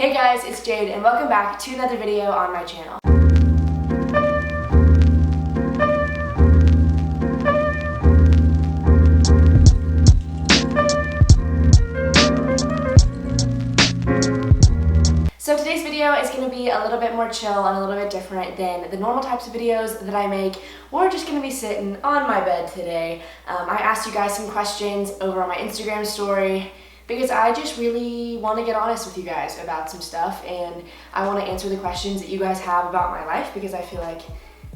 Hey guys, it's Jade and welcome back to another video on my channel. So today's video is going to be a little bit more chill and a little bit different than the normal types of videos that I make. We're just going to be sitting on my bed today. I asked you guys some questions over on my Instagram story because I just really want to get honest with you guys about some stuff, and I want to answer the questions that you guys have about my life because I feel like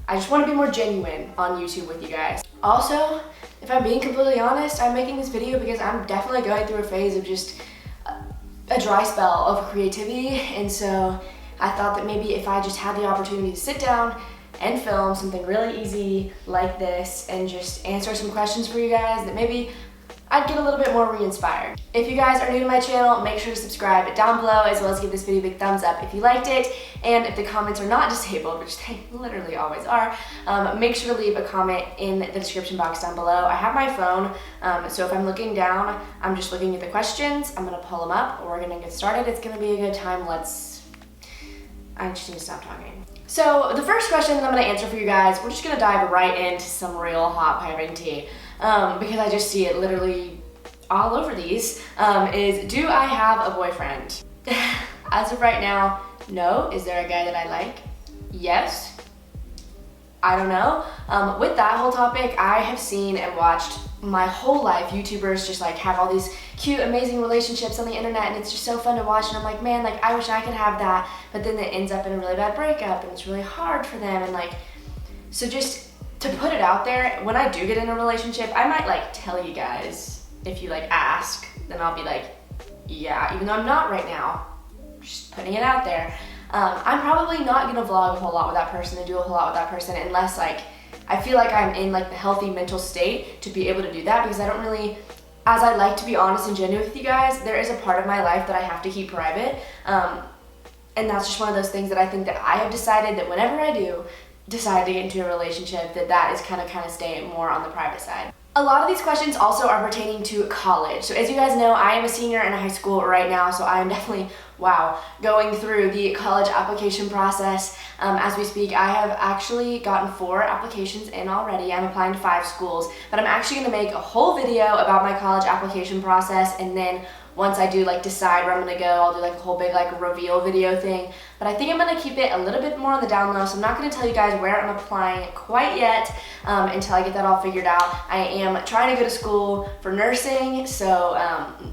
I just want to be more genuine on YouTube with you guys. Also, if I'm being completely honest, I'm making this video because I'm definitely going through a phase of just a dry spell of creativity, and so I thought that maybe if I just had the opportunity to sit down and film something really easy like this and just answer some questions for you guys, that maybe I'd get a little bit more re-inspired. If you guys are new to my channel, make sure to subscribe down below, as well as give this video a big thumbs up if you liked it. And if the comments are not disabled, which they literally always are, make sure to leave a comment in the description box down below. I have my phone, so if I'm looking down, I'm just looking at the questions. I'm gonna pull them up, we're gonna get started. It's gonna be a good time. I just need to stop talking. So the first question that I'm gonna answer for you guys, we're just gonna dive right into some real hot piping tea. Because I just see it literally all over these, is do I have a boyfriend? As of right now, no. Is there a guy that I like? Yes. I don't know. With that whole topic, I have seen and watched my whole life YouTubers just like have all these cute, amazing relationships on the internet, and it's just so fun to watch, and I'm like, man, like I wish I could have that, but then it ends up in a really bad breakup and it's really hard for them, and like, so just to put it out there, when I do get in a relationship, I might like tell you guys, if you like ask, then I'll be like, yeah, even though I'm not right now, just putting it out there. I'm probably not gonna vlog a whole lot with that person and do a whole lot with that person unless like, I feel like I'm in like the healthy mental state to be able to do that, because I don't really, as I like to be honest and genuine with you guys, there is a part of my life that I have to keep private. And that's just one of those things that I think that I have decided that whenever I do decide to get into a relationship, that is kind of stay more on the private side. A lot of these questions also are pertaining to college. So as you guys know, I am a senior in high school right now, so I am definitely, going through the college application process as we speak. I have actually gotten 4 applications in already. I'm applying to 5 schools, but I'm actually gonna make a whole video about my college application process, and then once I do like decide where I'm gonna go, I'll do like a whole big like reveal video thing. But I think I'm gonna keep it a little bit more on the down low, so I'm not gonna tell you guys where I'm applying quite yet until I get that all figured out. I am trying to go to school for nursing, so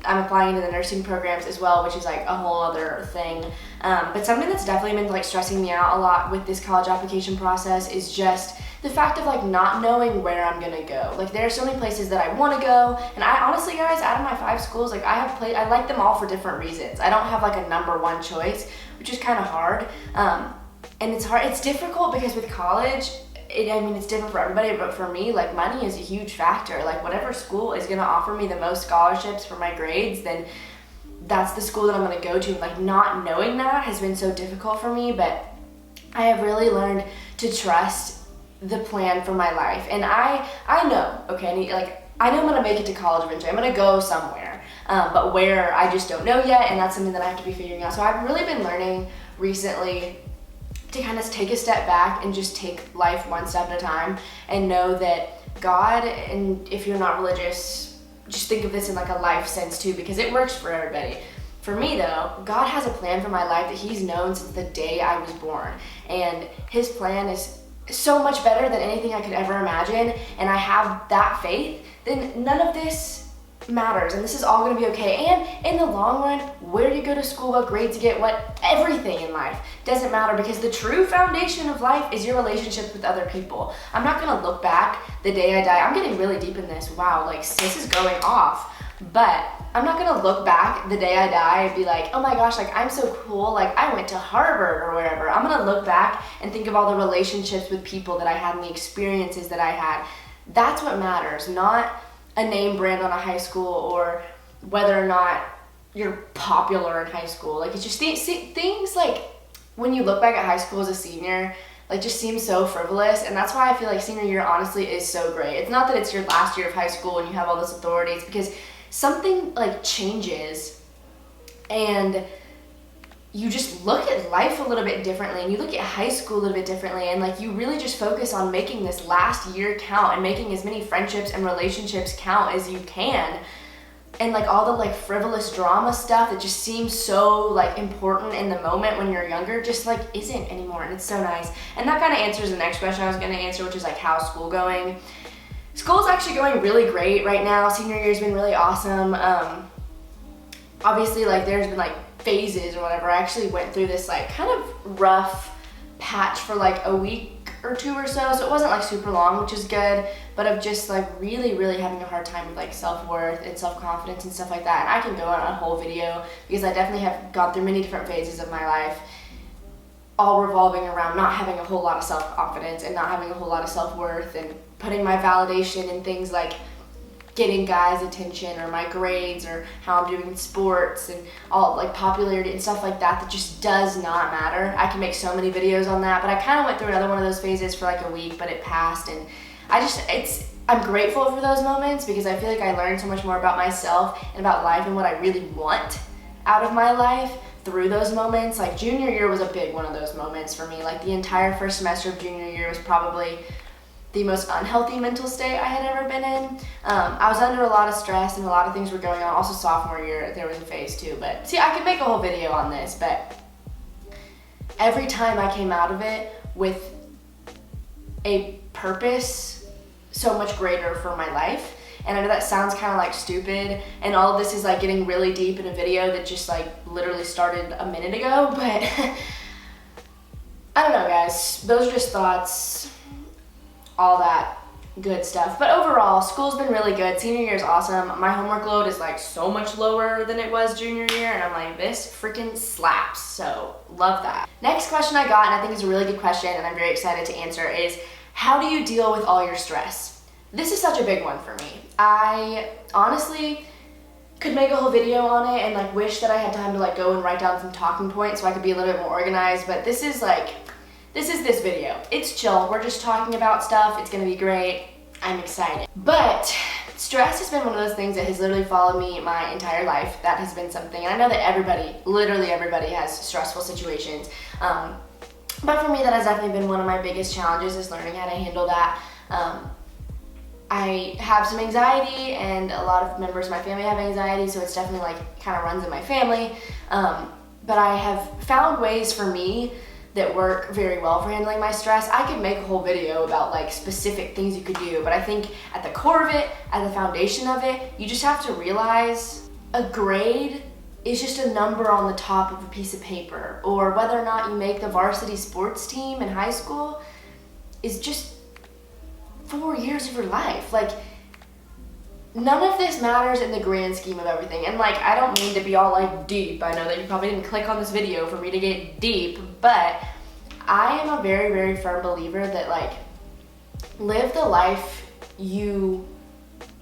I'm applying to the nursing programs as well, which is like a whole other thing. But something that's definitely been like stressing me out a lot with this college application process is just the fact of like not knowing where I'm gonna go. Like there are so many places that I wanna go, and I honestly guys, out of my 5 schools, like I like them all for different reasons. I don't have like a number one choice, which is kind of hard. And it's difficult because with college, it's different for everybody, but for me, like money is a huge factor. Like whatever school is gonna offer me the most scholarships for my grades, then that's the school that I'm gonna go to. Like not knowing that has been so difficult for me, but I have really learned to trust the plan for my life. And I know, okay, like I know I'm gonna make it to college eventually. I'm gonna go somewhere, but where, I just don't know yet, and that's something that I have to be figuring out. So I've really been learning recently to kind of take a step back and just take life one step at a time, and know that God, and if you're not religious, just think of this in like a life sense too, because it works for everybody. For me though, God has a plan for my life that He's known since the day I was born, and His plan is so much better than anything I could ever imagine, and I have that faith, then none of this matters, and this is all gonna be okay. And in the long run, where you go to school, what grades you get, what everything in life doesn't matter, because the true foundation of life is your relationships with other people. I'm not gonna look back the day I die. I'm getting really deep in this. Wow, like this is going off. But I'm not gonna look back the day I die and be like, oh my gosh, like I'm so cool, like I went to Harvard or wherever. I'm gonna look back and think of all the relationships with people that I had and the experiences that I had. That's what matters, not a name brand on a high school or whether or not you're popular in high school. Like it's just things like when you look back at high school as a senior, like just seems so frivolous, and that's why I feel like senior year honestly is so great. It's not that it's your last year of high school and you have all this authority, it's because something like changes, and you just look at life a little bit differently, and you look at high school a little bit differently, and like you really just focus on making this last year count and making as many friendships and relationships count as you can. And like all the like frivolous drama stuff that just seems so like important in the moment when you're younger just like isn't anymore, and it's so nice. And that kind of answers the next question I was going to answer, which is like, how's school going? School's actually going really great right now. Senior year's been really awesome. Obviously, like there's been like phases or whatever. I actually went through this like kind of rough patch for like a week or two or so it wasn't like super long, which is good, but of just like really having a hard time with like self-worth and self-confidence and stuff like that. And I can go on a whole video because I definitely have gone through many different phases of my life, all revolving around not having a whole lot of self-confidence and not having a whole lot of self-worth, and putting my validation in things like getting guys' attention or my grades or how I'm doing in sports and all like popularity and stuff like that just does not matter. I can make so many videos on that, but I kind of went through another one of those phases for like a week, but it passed, and I'm grateful for those moments because I feel like I learned so much more about myself and about life and what I really want out of my life through those moments. Like junior year was a big one of those moments for me. Like the entire first semester of junior year was probably the most unhealthy mental state I had ever been in. I was under a lot of stress and a lot of things were going on. Also sophomore year, there was a phase too. But see, I could make a whole video on this, but every time I came out of it with a purpose so much greater for my life. And I know that sounds kind of like stupid, and all of this is like getting really deep in a video that just like literally started a minute ago, but I don't know, guys. Those are just thoughts. All that good stuff. But overall, school's been really good. Senior year is awesome. My homework load is like so much lower than it was junior year, and I'm like, this freaking slaps. So love that. Next question I got, and I think is a really good question and I'm very excited to answer, is how do you deal with all your stress? This is such a big one for me. I honestly could make a whole video on it and like wish that I had time to like go and write down some talking points so I could be a little bit more organized, but this is this video. It's chill. We're just talking about stuff. It's gonna be great. I'm excited. But stress has been one of those things that has literally followed me my entire life. That has been something, and I know that everybody, literally everybody, has stressful situations. But for me, that has definitely been one of my biggest challenges, is learning how to handle that. I have some anxiety, and a lot of members of my family have anxiety, so it's definitely like kind of runs in my family. But I have found ways for me that work very well for handling my stress. I could make a whole video about like specific things you could do, but I think at the core of it, at the foundation of it, you just have to realize a grade is just a number on the top of a piece of paper, or whether or not you make the varsity sports team in high school is just 4 years of your life. Like, none of this matters in the grand scheme of everything. And like, I don't mean to be all like deep. I know that you probably didn't click on this video for me to get deep, but I am a very firm believer that like, live the life you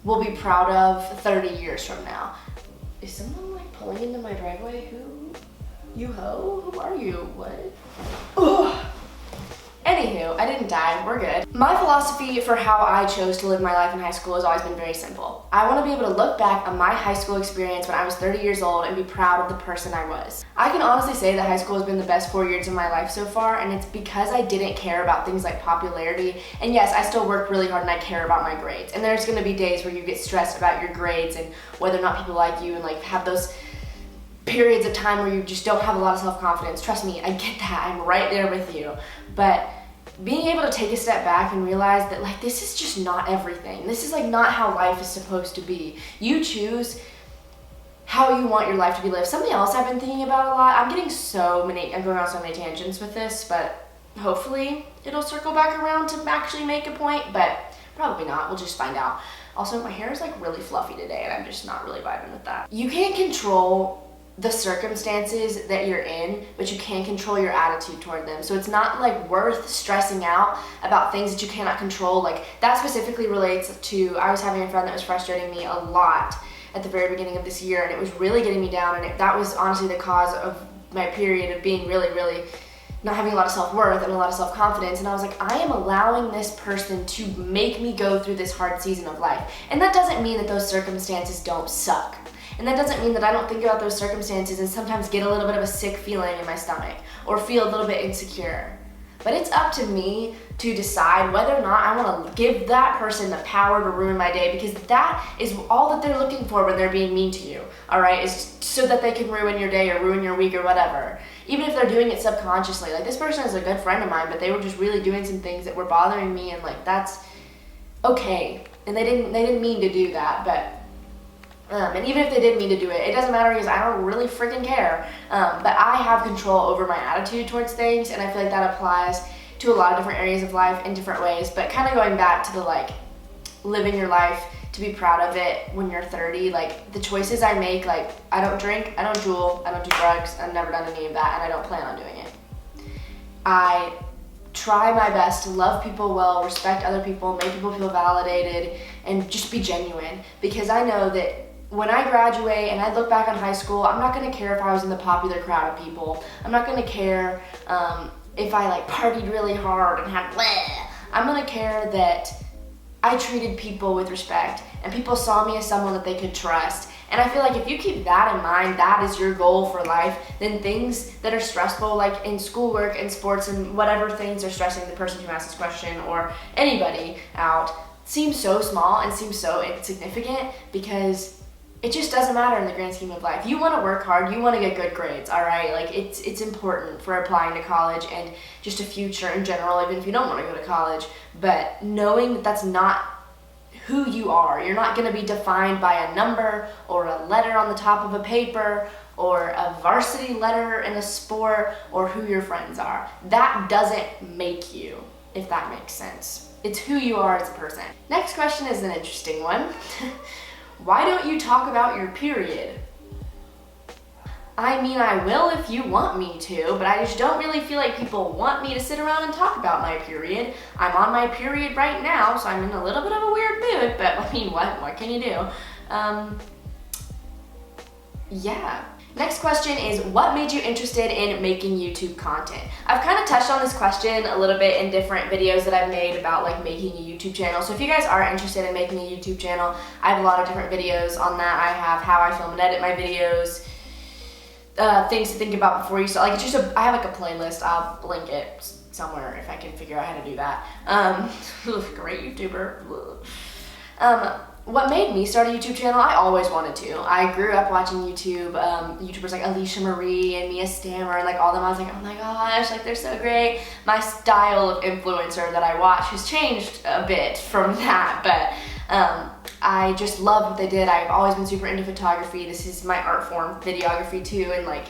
will be proud of 30 years from now. Is someone like pulling into my driveway? Who? You ho? Who are you? What? Ugh. Anywho, I didn't die, we're good. My philosophy for how I chose to live my life in high school has always been very simple. I want to be able to look back on my high school experience when I was 30 years old and be proud of the person I was. I can honestly say that high school has been the best 4 years of my life so far, and it's because I didn't care about things like popularity. And yes, I still work really hard and I care about my grades. And there's gonna be days where you get stressed about your grades and whether or not people like you, and like have those periods of time where you just don't have a lot of self-confidence. Trust me, I get that, I'm right there with you. But being able to take a step back and realize that like, this is just not everything. This is like not how life is supposed to be. You choose how you want your life to be lived. Something else I've been thinking about a lot, I'm going on so many tangents with this, but hopefully it'll circle back around to actually make a point, but probably not, we'll just find out. Also, my hair is like really fluffy today and I'm just not really vibing with that. You can't control the circumstances that you're in, but you can control your attitude toward them. So it's not like worth stressing out about things that you cannot control. Like that specifically relates to, I was having a friend that was frustrating me a lot at the very beginning of this year, and it was really getting me down, and that was honestly the cause of my period of being really not having a lot of self-worth and a lot of self-confidence, and I was like, I am allowing this person to make me go through this hard season of life. And that doesn't mean that those circumstances don't suck. And that doesn't mean that I don't think about those circumstances and sometimes get a little bit of a sick feeling in my stomach or feel a little bit insecure. But it's up to me to decide whether or not I want to give that person the power to ruin my day, because that is all that they're looking for when they're being mean to you, all right, is so that they can ruin your day or ruin your week or whatever. Even if they're doing it subconsciously. Like, this person is a good friend of mine, but they were just really doing some things that were bothering me, and like, that's okay. And they didn't mean to do that, but and even if they did mean to do it, it doesn't matter because I don't really freaking care. But I have control over my attitude towards things, and I feel like that applies to a lot of different areas of life in different ways. But kind of going back to the like living your life to be proud of it when you're 30, like the choices I make, like I don't drink, I don't juul, I don't do drugs, I've never done any of that, and I don't plan on doing it. I try my best to love people well, respect other people, make people feel validated, and just be genuine, because I know that when I graduate and I look back on high school, I'm not gonna care if I was in the popular crowd of people. I'm not gonna care if I like partied really hard and had bleh. I'm gonna care that I treated people with respect and people saw me as someone that they could trust. And I feel like if you keep that in mind, that is your goal for life, then things that are stressful, like in schoolwork and sports and whatever things are stressing the person who asked this question or anybody out, seems so small and seems so insignificant, because it just doesn't matter in the grand scheme of life. You want to work hard, you want to get good grades, all right? Like, it's important for applying to college and just a future in general, even if you don't want to go to college. But knowing that that's not who you are, you're not going to be defined by a number or a letter on the top of a paper or a varsity letter in a sport or who your friends are. That doesn't make you, if that makes sense. It's who you are as a person. Next question is an interesting one. Why don't you talk about your period? I mean, I will if you want me to, but I just don't really feel like people want me to sit around and talk about my period. I'm on my period right now, so I'm in a little bit of a weird mood, but I mean, what can you do? Yeah. Next question is, what made you interested in making YouTube content? I've kind of touched on this question a little bit in different videos that I've made about like making a YouTube channel. So if you guys are interested in making a YouTube channel, I have a lot of different videos on that. I have how I film and edit my videos, things to think about before you start. Like, it's just I have like a playlist. I'll link it somewhere if I can figure out how to do that. Great YouTuber. What made me start a YouTube channel? I always wanted to. I grew up watching YouTube, YouTubers like Alicia Marie and Mia Stammer and like all them. I was like, oh my gosh, like they're so great. My style of influencer that I watch has changed a bit from that, but I just loved what they did. I've always been super into photography. This is my art form, videography too, and like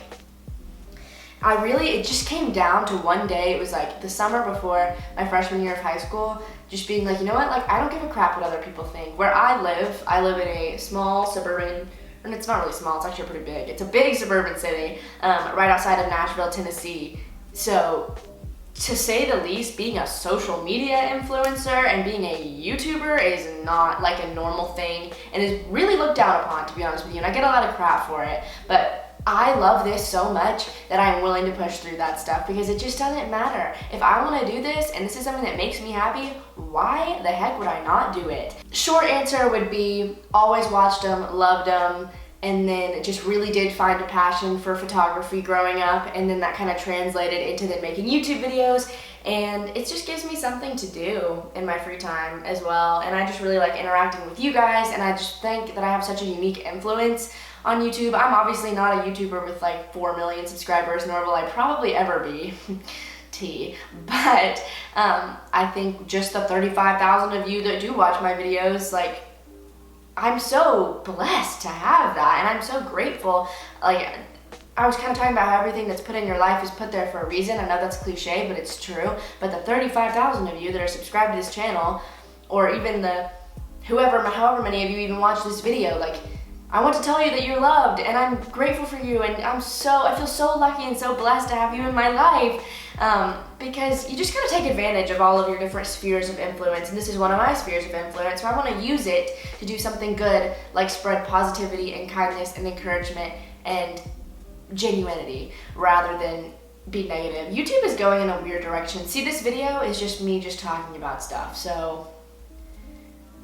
it just came down to one day. It was like the summer before my freshman year of high school, just being like, you know what, like I don't give a crap what other people think. Where I live in a small suburban, and it's not really small, it's actually pretty big. It's a big suburban city, right outside of Nashville, Tennessee. So to say the least, being a social media influencer and being a YouTuber is not like a normal thing and is really looked down upon, to be honest with you. And I get a lot of crap for it, but I love this so much that I'm willing to push through that stuff, because it just doesn't matter. If I want to do this and this is something that makes me happy, why the heck would I not do it? Short answer would be always watched them, loved them, and then just really did find a passion for photography growing up, and then that kind of translated into then making YouTube videos, and it just gives me something to do in my free time as well. And I just really like interacting with you guys, and I just think that I have such a unique influence on YouTube. I'm obviously not a YouTuber with like 4 million subscribers, nor will I probably ever be. But I think just the 35,000 of you that do watch my videos, like, I'm so blessed to have that, and I'm so grateful. Like, I was kind of talking about how everything that's put in your life is put there for a reason. I know that's cliche, but it's true. But the 35,000 of you that are subscribed to this channel, or even the however many of you even watch this video, like, I want to tell you that you're loved, and I'm grateful for you, and I feel so lucky and so blessed to have you in my life, because you just gotta take advantage of all of your different spheres of influence, and this is one of my spheres of influence, so I want to use it to do something good, like spread positivity and kindness and encouragement and genuinity, rather than be negative. YouTube is going in a weird direction. See, this video is just me just talking about stuff, so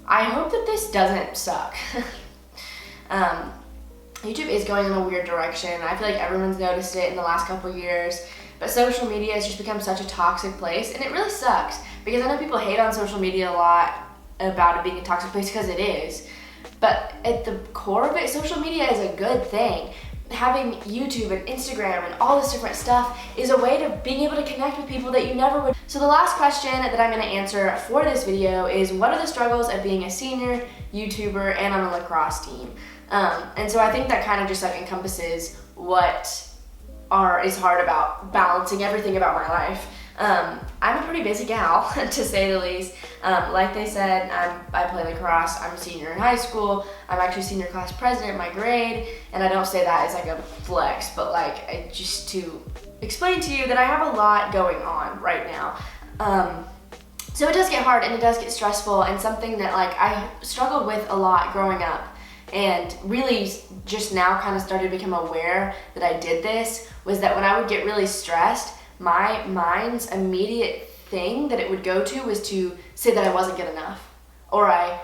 I hope that this doesn't suck. YouTube is going in a weird direction. I feel like everyone's noticed it in the last couple years, but social media has just become such a toxic place, and it really sucks because I know people hate on social media a lot about it being a toxic place, because it is, but at the core of it, social media is a good thing. Having YouTube and Instagram and all this different stuff is a way to being able to connect with people that you never would. So the last question that I'm going to answer for this video is, what are the struggles of being a senior YouTuber and on a lacrosse team? And so I think that kind of just like encompasses what is hard about balancing everything about my life. I'm a pretty busy gal, to say the least. Like they said, I play lacrosse. I'm a senior in high school. I'm actually senior class president in my grade, and I don't say that as like a flex, but like just to explain to you that I have a lot going on right now. So it does get hard and it does get stressful, and something that like I struggled with a lot growing up, and really just now kind of started to become aware that I did this, was that when I would get really stressed, my mind's immediate thing that it would go to was to say that I wasn't good enough, or I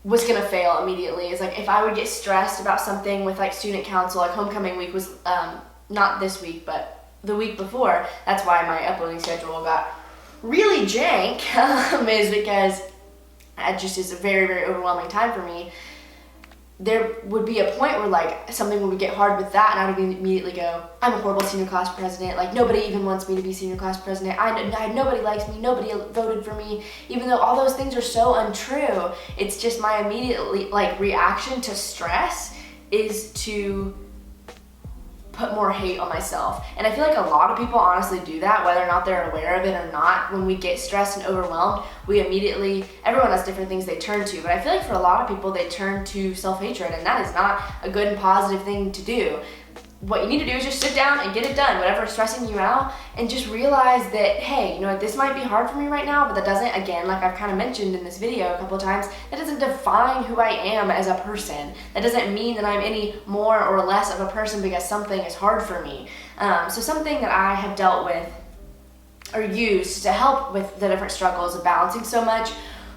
was gonna fail immediately. It's like if I would get stressed about something with like student council, like homecoming week was not this week, but the week before. That's why my uploading schedule got really jank, is because it just is a very, very overwhelming time for me. There would be a point where like something would get hard with that, and I would immediately go, I'm a horrible senior class president, like nobody even wants me to be senior class president, nobody likes me, nobody voted for me, even though all those things are so untrue. It's just my immediate like reaction to stress is to put more hate on myself. And I feel like a lot of people honestly do that, whether or not they're aware of it or not. When we get stressed and overwhelmed, everyone has different things they turn to, but I feel like for a lot of people, they turn to self-hatred, and that is not a good and positive thing to do. What you need to do is just sit down and get it done, whatever is stressing you out, and just realize that, hey, you know what, this might be hard for me right now, but that doesn't, again, like I've kind of mentioned in this video a couple of times, that doesn't define who I am as a person. That doesn't mean that I'm any more or less of a person because something is hard for me. So something that I have dealt with or used to help with the different struggles of balancing so much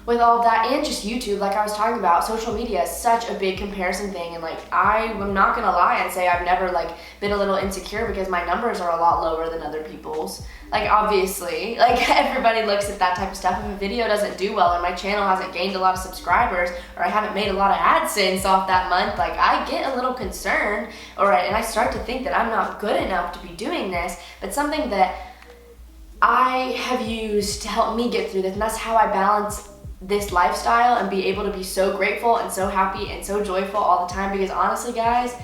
with all of that, and just YouTube, like I was talking about, social media is such a big comparison thing, and like I'm not gonna lie and say I've never like been a little insecure, because my numbers are a lot lower than other people's. Like obviously, like everybody looks at that type of stuff. If a video doesn't do well and my channel hasn't gained a lot of subscribers, or I haven't made a lot of AdSense off that month, like I get a little concerned, and I start to think that I'm not good enough to be doing this. But something that I have used to help me get through this, and that's how I balance this lifestyle and be able to be so grateful and so happy and so joyful all the time, because honestly guys,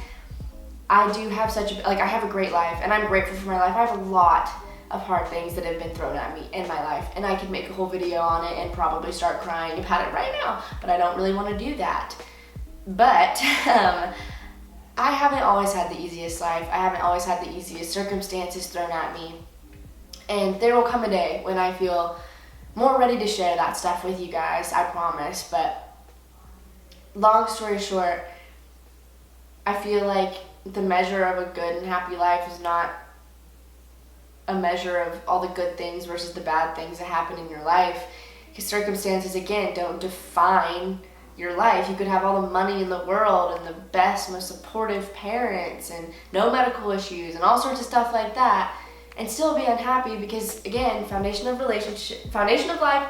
I do have I have a great life, and I'm grateful for my life. I have a lot of hard things that have been thrown at me in my life, and I could make a whole video on it and probably start crying about it right now, but I don't really want to do that. But I haven't always had the easiest life. I haven't always had the easiest circumstances thrown at me, and there will come a day when I feel more ready to share that stuff with you guys, I promise. But long story short, I feel like the measure of a good and happy life is not a measure of all the good things versus the bad things that happen in your life, because circumstances, again, don't define your life. You could have all the money in the world and the best, most supportive parents and no medical issues and all sorts of stuff like that, and still be unhappy, because again, foundation of life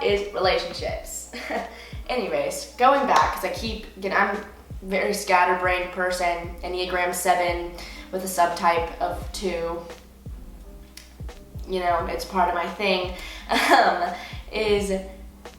is relationships. Anyways, going back, because I'm a very scatterbrained person, Enneagram 7 with a subtype of 2. You know, it's part of my thing, is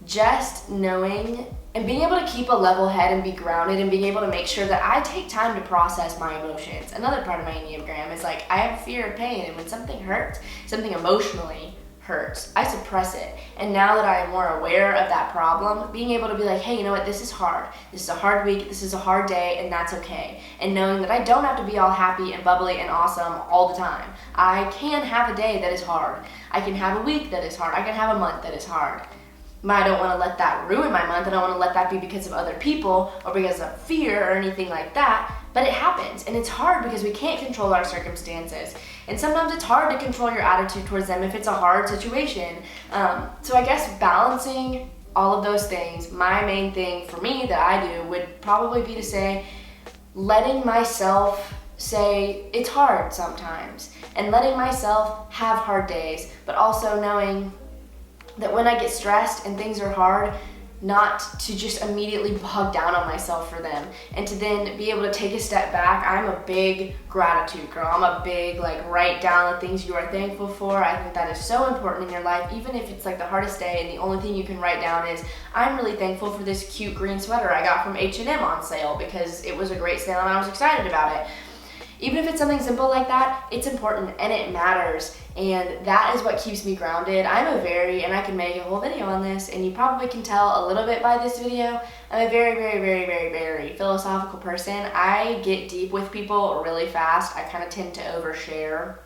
just knowing and being able to keep a level head and be grounded, and being able to make sure that I take time to process my emotions. Another part of my Enneagram is like, I have fear of pain, and when something hurts, something emotionally hurts, I suppress it. And now that I am more aware of that problem, being able to be like, hey, you know what, this is hard. This is a hard week, this is a hard day, and that's okay. And knowing that I don't have to be all happy and bubbly and awesome all the time. I can have a day that is hard. I can have a week that is hard. I can have a month that is hard. I don't want to let that ruin my month. I don't want to let that be because of other people or because of fear or anything like that. But it happens, and it's hard because we can't control our circumstances. And sometimes it's hard to control your attitude towards them if it's a hard situation. So I guess balancing all of those things, my main thing for me that I do would probably be to say, letting myself say it's hard sometimes, and letting myself have hard days, but also knowing that when I get stressed and things are hard, not to just immediately bog down on myself for them, and to then be able to take a step back. I'm a big gratitude girl. I'm a big write down the things you are thankful for. I think that is so important in your life, even if it's the hardest day and the only thing you can write down is, I'm really thankful for this cute green sweater I got from H&M on sale because it was a great sale and I was excited about it. Even if it's something simple like that, it's important and it matters, and that is what keeps me grounded. And I can make a whole video on this, and you probably can tell a little bit by this video, I'm a very, very, very, very, very philosophical person. I get deep with people really fast. I kind of tend to overshare.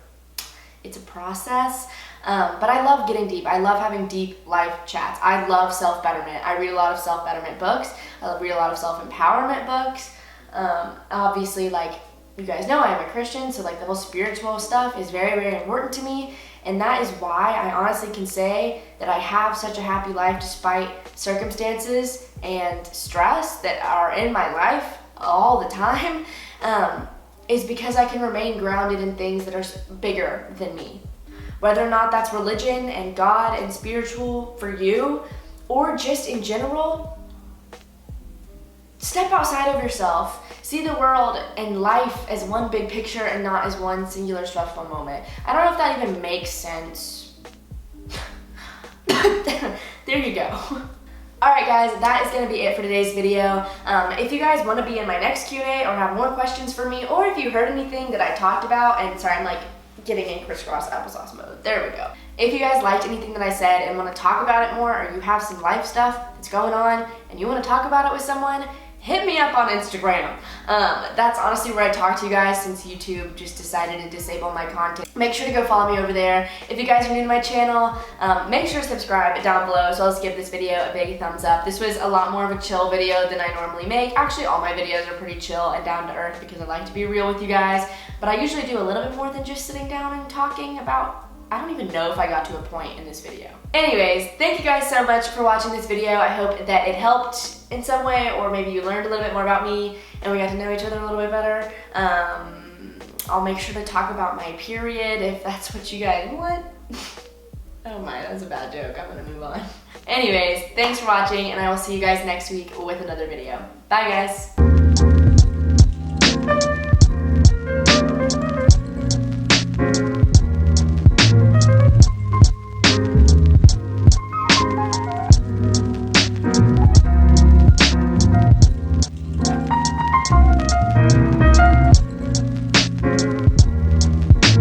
It's a process, but I love getting deep. I love having deep life chats. I love self-betterment. I read a lot of self-betterment books. I read a lot of self-empowerment books. Obviously, you guys know I am a Christian, so the whole spiritual stuff is very, very important to me, and that is why I honestly can say that I have such a happy life despite circumstances and stress that are in my life all the time, is because I can remain grounded in things that are bigger than me. Whether or not that's religion and God and spiritual for you, or just in general, step outside of yourself. See the world and life as one big picture and not as one singular stressful moment. I don't know if that even makes sense. There you go. Alright guys, that is going to be it for today's video. If you guys want to be in my next Q&A or have more questions for me, or if you heard anything that I talked about, and sorry, I'm getting in crisscross applesauce mode. There we go. If you guys liked anything that I said and want to talk about it more, or you have some life stuff that's going on and you want to talk about it with someone, hit me up on Instagram. That's honestly where I talk to you guys since YouTube just decided to disable my content. Make sure to go follow me over there. If you guys are new to my channel, make sure to subscribe down below, as well as give this video a big thumbs up. This was a lot more of a chill video than I normally make. Actually, all my videos are pretty chill and down to earth because I like to be real with you guys, but I usually do a little bit more than just sitting down and talking about, I don't even know if I got to a point in this video. Anyways, thank you guys so much for watching this video. I hope that it helped in some way, or maybe you learned a little bit more about me and we got to know each other a little bit better. I'll make sure to talk about my period if that's what you guys want. Oh my, that was a bad joke. I'm gonna move on. Anyways, thanks for watching, and I will see you guys next week with another video. Bye guys.